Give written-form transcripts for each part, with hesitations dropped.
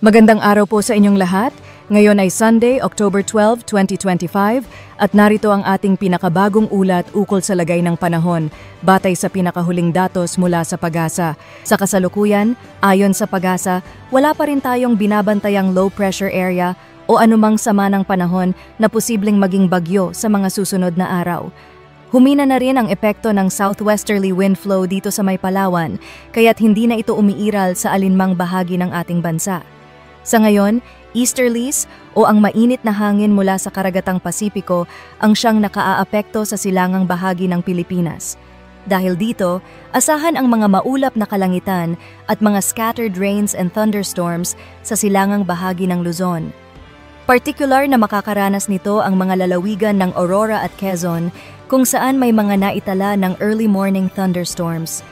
Magandang araw po sa inyong lahat. Ngayon ay Sunday, October 12, 2025 at narito ang ating pinakabagong ulat ukol sa lagay ng panahon batay sa pinakahuling datos mula sa PAGASA. Sa kasalukuyan, ayon sa PAGASA, wala pa rin tayong binabantayang low pressure area o anumang sama ng panahon na posibleng maging bagyo sa mga susunod na araw. Humina na rin ang epekto ng southwesterly wind flow dito sa may Palawan, kaya't hindi na ito umiiral sa alinmang bahagi ng ating bansa. Sa ngayon, easterlies o ang mainit na hangin mula sa karagatang Pasipiko ang siyang nakaaapekto sa silangang bahagi ng Pilipinas. Dahil dito, asahan ang mga maulap na kalangitan at mga scattered rains and thunderstorms sa silangang bahagi ng Luzon. Partikular na makakaranas nito ang mga lalawigan ng Aurora at Quezon kung saan may mga naitala ng early morning thunderstorms.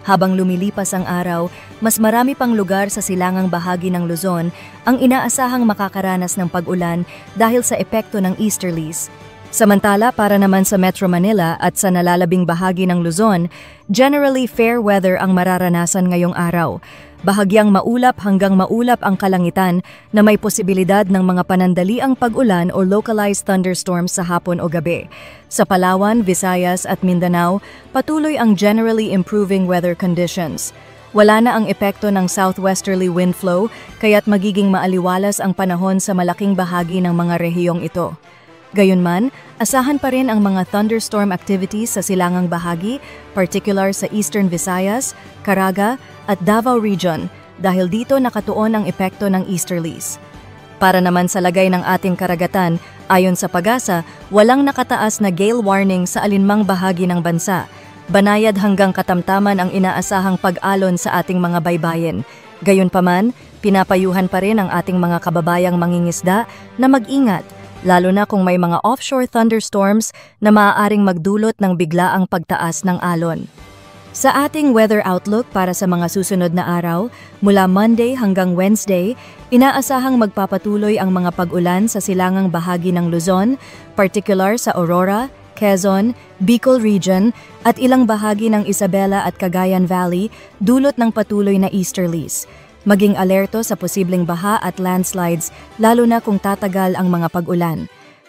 Habang lumilipas ang araw, mas marami pang lugar sa silangang bahagi ng Luzon ang inaasahang makakaranas ng pag-ulan dahil sa epekto ng easterlies. Samantala, para naman sa Metro Manila at sa nalalabing bahagi ng Luzon, generally fair weather ang mararanasan ngayong araw. Bahagyang maulap hanggang maulap ang kalangitan na may posibilidad ng mga panandaliang pag-ulan o localized thunderstorms sa hapon o gabi. Sa Palawan, Visayas at Mindanao, patuloy ang generally improving weather conditions. Wala na ang epekto ng southwesterly wind flow kaya't magiging maaliwalas ang panahon sa malaking bahagi ng mga rehiyong ito. Gayunman, asahan pa rin ang mga thunderstorm activities sa silangang bahagi, particular sa Eastern Visayas, Caraga at Davao Region dahil dito nakatuon ang epekto ng easterlies. Para naman sa lagay ng ating karagatan, ayon sa PAGASA, walang nakataas na gale warning sa alinmang bahagi ng bansa. Banayad hanggang katamtaman ang inaasahang pag-alon sa ating mga baybayin. Gayunpaman, pinapayuhan pa rin ang ating mga kababayang mangingisda na mag-ingat, lalo na kung may mga offshore thunderstorms na maaaring magdulot ng biglaang pagtaas ng alon. Sa ating weather outlook para sa mga susunod na araw, mula Monday hanggang Wednesday, inaasahang magpapatuloy ang mga pag-ulan sa silangang bahagi ng Luzon, particular sa Aurora, Quezon, Bicol Region at ilang bahagi ng Isabela at Cagayan Valley dulot ng patuloy na easterlies. Maging alerto sa posibleng baha at landslides lalo na kung tatagal ang mga pag-ulan.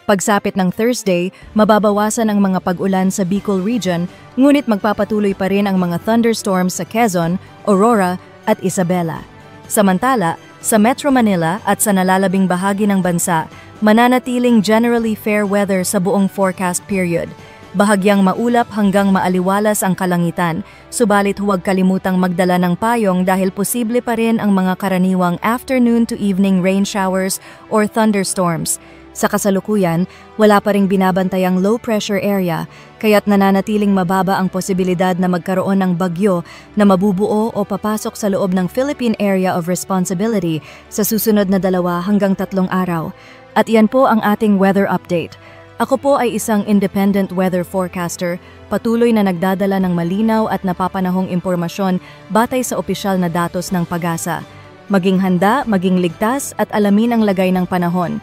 Pagsapit ng Thursday, mababawasan ang mga pag-ulan sa Bicol Region, ngunit magpapatuloy pa rin ang mga thunderstorms sa Quezon, Aurora at Isabela. Samantala, sa Metro Manila at sa nalalabing bahagi ng bansa, mananatiling generally fair weather sa buong forecast period. Bahagyang maulap hanggang maaliwalas ang kalangitan, subalit huwag kalimutang magdala ng payong dahil posible pa rin ang mga karaniwang afternoon to evening rain showers or thunderstorms. Sa kasalukuyan, wala pa ring binabantayang low pressure area, kaya't nananatiling mababa ang posibilidad na magkaroon ng bagyo na mabubuo o papasok sa loob ng Philippine Area of Responsibility sa susunod na 2 hanggang 3 araw. At yan po ang ating weather update. Ako po ay isang independent weather forecaster, patuloy na nagdadala ng malinaw at napapanahong impormasyon batay sa opisyal na datos ng PAGASA. Maging handa, maging ligtas at alamin ang lagay ng panahon.